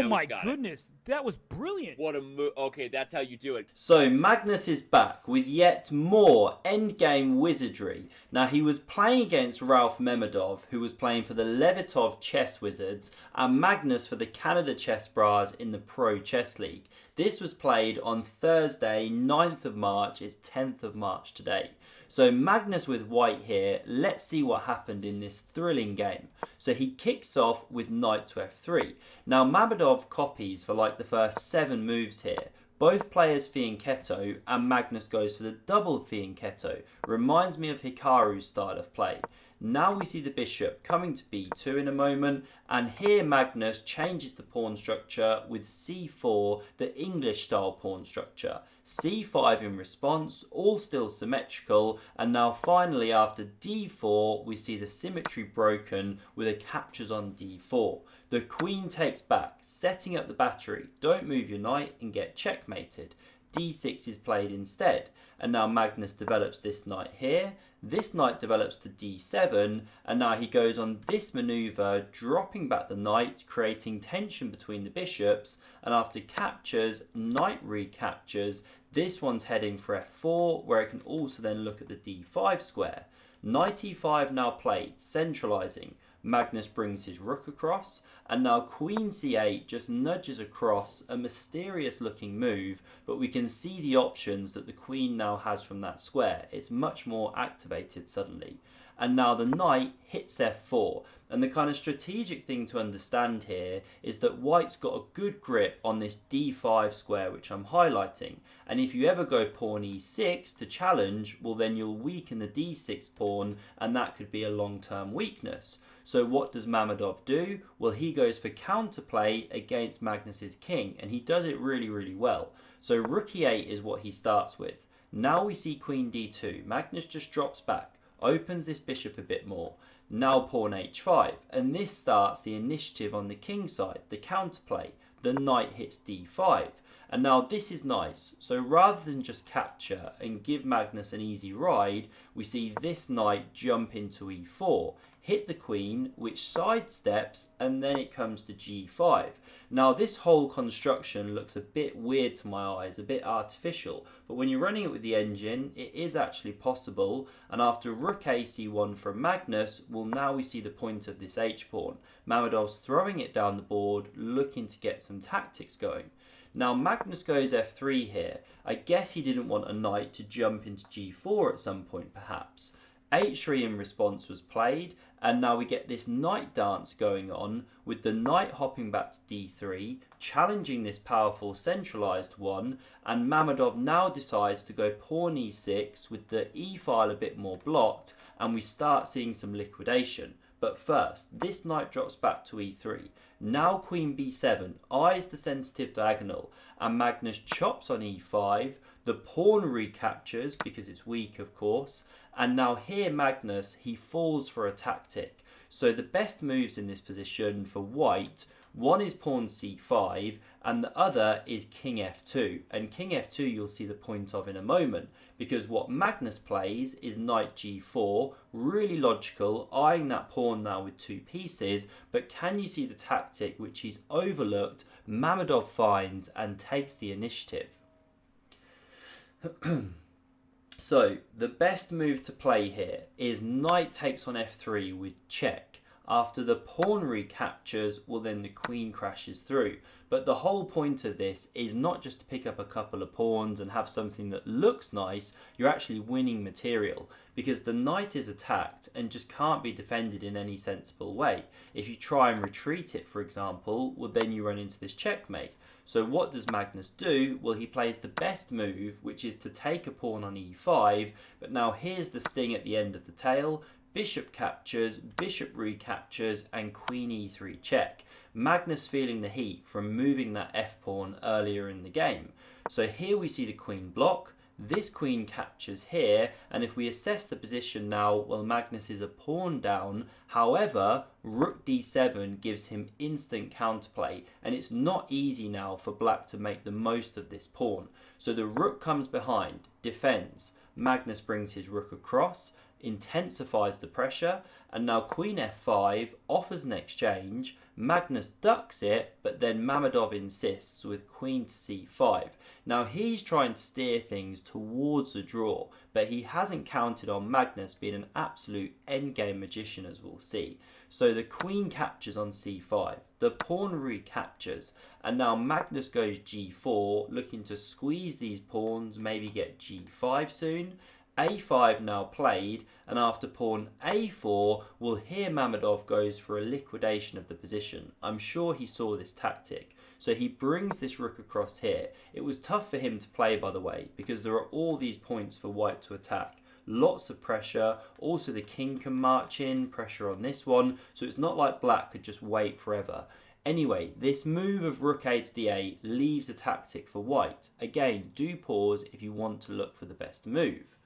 my goodness, that was brilliant. What a move. Okay, that's how you do it. So Magnus is back with yet more endgame wizardry. Now he was playing against Rauf Mamedov, who was playing for the Levitov Chess Wizards, and Magnus for the Canada Chess Bras in the Pro Chess League. This was played on Thursday, 9th of March. It's 10th of March today. So Magnus with white here. Let's see what happened in this thrilling game. So he kicks off with knight to f3. Now Mamedov copies for like the first 7 moves here. Both players fianchetto and Magnus goes for the double fianchetto. Reminds me of Hikaru's style of play. Now we see the bishop coming to b2 in a moment, and here Magnus changes the pawn structure with c4, the English style pawn structure. c5 in response, all still symmetrical, and now finally after d4 we see the symmetry broken with a captures on d4. The queen takes back, setting up the battery. Don't move your knight and get checkmated. d6 is played instead, and now Magnus develops this knight here. This knight develops to d7, and now he goes on this maneuver, dropping back the knight, creating tension between the bishops, and after captures, knight recaptures. This one's heading for f4, where it can also then look at the d5 square. Knight e5 now played, centralizing. Magnus brings his rook across, and now queen c8 just nudges across, a mysterious looking move, but we can see the options that the queen now has from that square. It's much more activated suddenly. And now the knight hits f4, and the kind of strategic thing to understand here is that white's got a good grip on this d5 square which I'm highlighting, and if you ever go pawn e6 to challenge, well then you'll weaken the d6 pawn, and that could be a long-term weakness. So what does Mamedov do? Well, he goes for counterplay against Magnus's king, and he does it really well. So rook e8 is what he starts with. Now we see queen d2. Magnus just drops back, opens this bishop a bit more. Now pawn h5, and this starts the initiative on the king side, the counterplay. The knight hits d5, and now this is nice. So rather than just capture and give Magnus an easy ride, we see this knight jump into e4, hit the queen, which sidesteps, and then it comes to g5. Now this whole construction looks a bit weird to my eyes, a bit artificial, but when you're running it with the engine, it is actually possible. And after rook a c1 from Magnus, well, now we see the point of this h-pawn. Mamedov's throwing it down the board, looking to get some tactics going. Now Magnus goes f3 here. I guess he didn't want a knight to jump into g4 at some point perhaps. h3 in response was played, and now we get this knight dance going on with the knight hopping back to d3, challenging this powerful centralized one, and Mamedov now decides to go pawn e6 with the e file a bit more blocked, and we start seeing some liquidation. But first, this knight drops back to e3. Now queen b7 eyes the sensitive diagonal, and Magnus chops on e5. The pawn recaptures because it's weak, of course, and now here Magnus, he falls for a tactic. So the best moves in this position for white, one is pawn c5 and the other is king f2, and king f2 you'll see the point of in a moment, because what Magnus plays is knight g4, really logical, eyeing that pawn now with 2 pieces, but can you see the tactic which he's overlooked? Mamedov finds and takes the initiative. So the best move to play here is knight takes on f3 with check. After the pawn recaptures, well then the queen crashes through. But the whole point of this is not just to pick up a couple of pawns and have something that looks nice, you're actually winning material, because the knight is attacked and just can't be defended in any sensible way. If you try and retreat it, for example, well then you run into this checkmate. So what does Magnus do? Well, he plays the best move, which is to take a pawn on e5, but now here's the sting at the end of the tail. Bishop captures, bishop recaptures, and queen e3 check. Magnus feeling the heat from moving that f-pawn earlier in the game. So here we see the queen block. This queen captures here, and if we assess the position now, well, Magnus is a pawn down. However, rook d7 gives him instant counterplay, and it's not easy now for black to make the most of this pawn. So the rook comes behind, defends. Magnus brings his rook across. intensifies the pressure, and now queen f5 offers an exchange. Magnus ducks it, but then Mamedov insists with queen to c5. Now he's trying to steer things towards a draw, but he hasn't counted on Magnus being an absolute endgame magician, as we'll see. So the queen captures on c5, the pawn recaptures, and now Magnus goes g4, looking to squeeze these pawns, maybe get g5 soon. a5 now played, and after pawn a4, we'll hear Mamedov goes for a liquidation of the position. I'm sure he saw this tactic. So he brings this rook across here. It was tough for him to play, by the way, because there are all these points for white to attack. Lots of pressure. Also the king can march in, pressure on this one. So it's not like black could just wait forever. Anyway, this move of rook a to d8 leaves a tactic for white. Again, do pause if you want to look for the best move.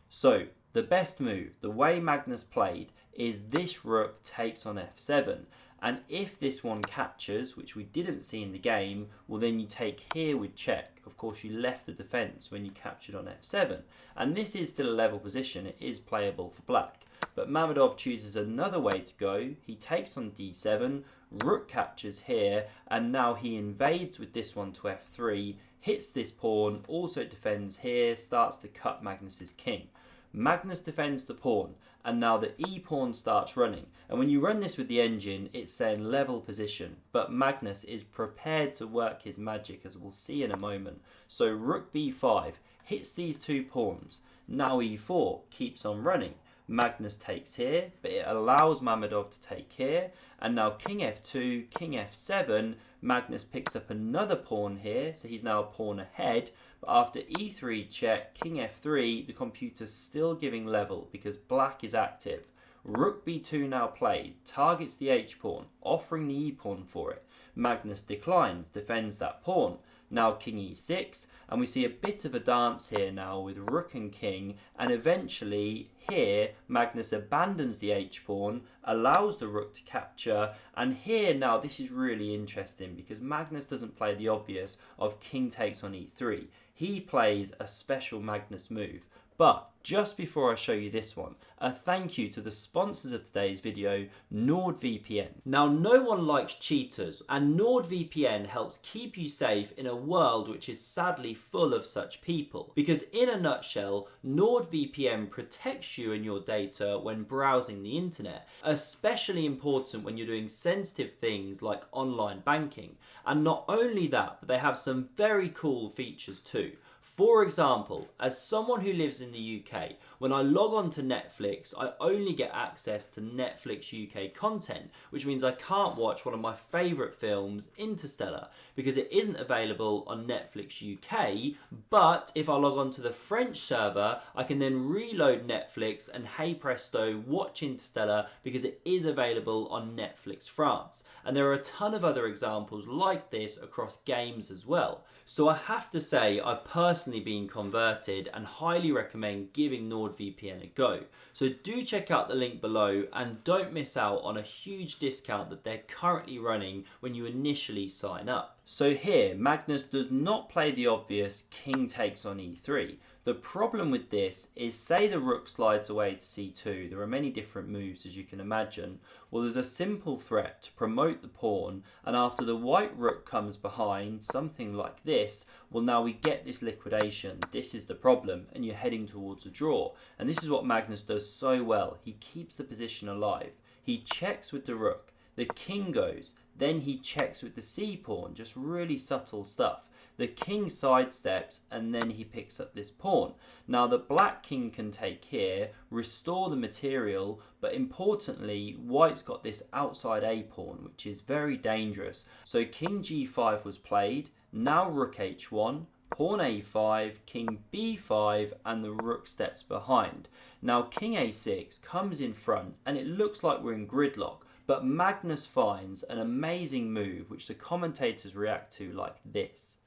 So the best move, the way Magnus played, is this rook takes on f7. And if this one captures, which we didn't see in the game, well then you take here with check. Of course you left the defence when you captured on f7. And this is still a level position, it is playable for black. But Mamedov chooses another way to go. He takes on d7, rook captures here, and now he invades with this one to f3, hits this pawn, also defends here, starts to cut Magnus's king. Magnus defends the pawn, and now the e-pawn starts running. And when you run this with the engine, it's saying level position, but Magnus is prepared to work his magic, as we'll see in a moment. So rook b5 hits these two pawns. Now e4 keeps on running. Magnus takes here, but it allows Mamedov to take here. And now king f2, king f7, Magnus picks up another pawn here, so he's now a pawn ahead. But after e3 check, king f3, the computer's still giving level because black is active. Rook b2 now played, targets the h-pawn, offering the e-pawn for it. Magnus declines, defends that pawn. Now king e6, and we see a bit of a dance here now with rook and king, and eventually here Magnus abandons the h-pawn, allows the rook to capture, and here now this is really interesting because Magnus doesn't play the obvious of king takes on e3. He plays a special Magnus move. But just before I show you this one, a thank you to the sponsors of today's video, NordVPN. Now, no one likes cheaters, and NordVPN helps keep you safe in a world which is sadly full of such people. Because in a nutshell, NordVPN protects you and your data when browsing the internet, especially important when you're doing sensitive things like online banking. And not only that, but they have some very cool features too. For example, as someone who lives in the UK, when I log on to Netflix, I only get access to Netflix UK content, which means I can't watch one of my favourite films, Interstellar, because it isn't available on Netflix UK, but if I log on to the French server, I can then reload Netflix and hey presto, watch Interstellar because it is available on Netflix France. And there are a ton of other examples like this across games as well. So I have to say, I've personally been converted and highly recommend giving NordVPN a go. So do check out the link below and don't miss out on a huge discount that they're currently running when you initially sign up. So here, Magnus does not play the obvious king takes on e3. The problem with this is, say the rook slides away to c2, there are many different moves as you can imagine. Well, there's a simple threat to promote the pawn, and after the white rook comes behind, something like this, well now we get this liquidation. This is the problem, and you're heading towards a draw. And this is what Magnus does so well. He keeps the position alive. He checks with the rook, the king goes, then he checks with the c-pawn, just really subtle stuff. The king sidesteps and then he picks up this pawn. Now the black king can take here, restore the material, but importantly white's got this outside a pawn which is very dangerous. So king g5 was played, now rook h1, pawn a5, king b5, and the rook steps behind. Now king a6 comes in front and it looks like we're in gridlock, but Magnus finds an amazing move which the commentators react to like this.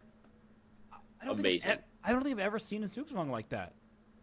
I don't think I've ever seen a Zugzwang like that.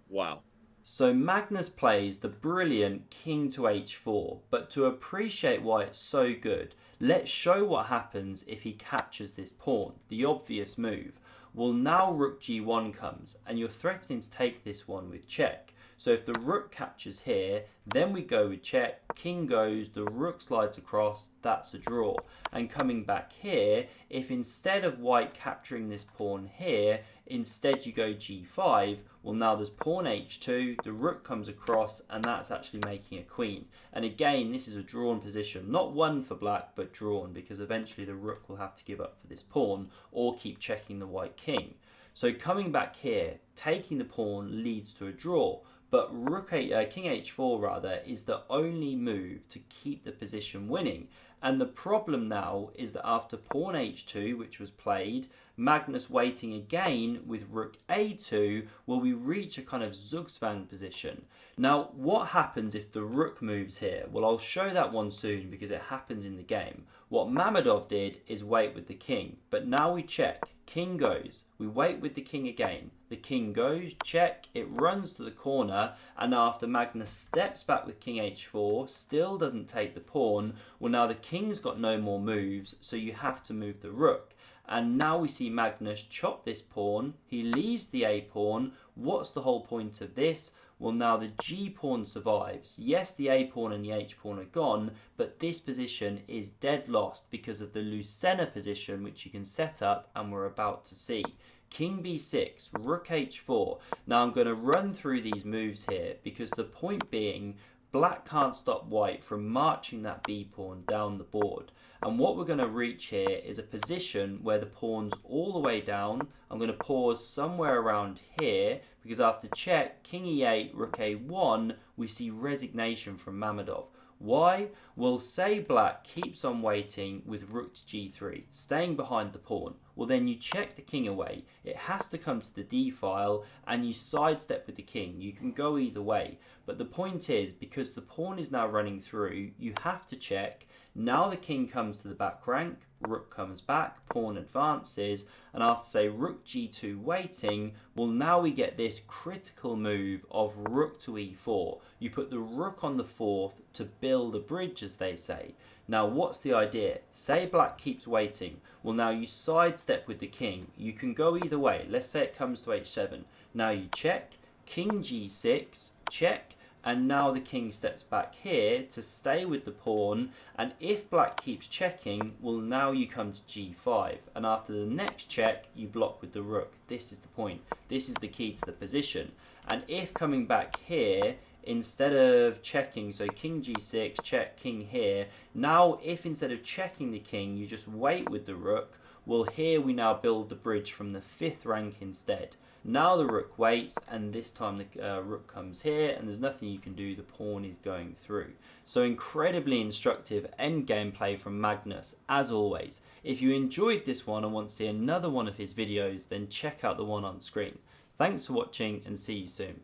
Wow. So Magnus plays the brilliant king to h4, but to appreciate why it's so good, let's show what happens if he captures this pawn, the obvious move. Well, now rook g1 comes, and you're threatening to take this one with check. So if the rook captures here, then we go with check, king goes, the rook slides across, that's a draw. And coming back here, if instead of white capturing this pawn here, instead you go g5, well now there's pawn h2, the rook comes across, and that's actually making a queen. And again, this is a drawn position, not won for black, but drawn, because eventually the rook will have to give up for this pawn, or keep checking the white king. So coming back here, taking the pawn leads to a draw, but king h4 rather is the only move to keep the position winning. And the problem now is that after pawn h2, which was played, Magnus waiting again with rook a2, will we reach a kind of Zugzwang position. Now, what happens if the rook moves here? Well, I'll show that one soon because it happens in the game. What Mamedov did is wait with the king, but now we check. King goes, we wait with the king again. The king goes, check, it runs to the corner, and after Magnus steps back with king h4, still doesn't take the pawn, well now the king's got no more moves, so you have to move the rook. And now we see Magnus chop this pawn, he leaves the a pawn. What's the whole point of this? Well, now the g pawn survives. Yes, the a pawn and the h pawn are gone, but this position is dead lost because of the Lucena position, which you can set up and we're about to see. King b6, rook h4. Now I'm going to run through these moves here because the point being, black can't stop white from marching that b pawn down the board. And what we're going to reach here is a position where the pawn's all the way down. I'm going to pause somewhere around here because after check, king e8, rook a1, we see resignation from Mamedov. Why? Well, say black keeps on waiting with rook to g3, staying behind the pawn. Well, then you check the king away. It has to come to the d file and you sidestep with the king. You can go either way. But the point is, because the pawn is now running through, you have to check. Now the king comes to the back rank, rook comes back, pawn advances, and after say rook g2 waiting, well now we get this critical move of rook to e4. You put the rook on the fourth to build a bridge, as they say. Now what's the idea? Say black keeps waiting. Well now you sidestep with the king. You can go either way. Let's say it comes to h7. Now you check, king g6, check, and now the king steps back here to stay with the pawn, and if black keeps checking, well now you come to g5, and after the next check you block with the rook. This is the point. This is the key to the position. And if coming back here, instead of checking, so king g6, check, king here, now if instead of checking the king you just wait with the rook, well here we now build the bridge from the 5th rank instead. Now the rook waits, and this time the rook comes here, and there's nothing you can do, the pawn is going through. So incredibly instructive endgame play from Magnus, as always. If you enjoyed this one and want to see another one of his videos, then check out the one on screen. Thanks for watching, and see you soon.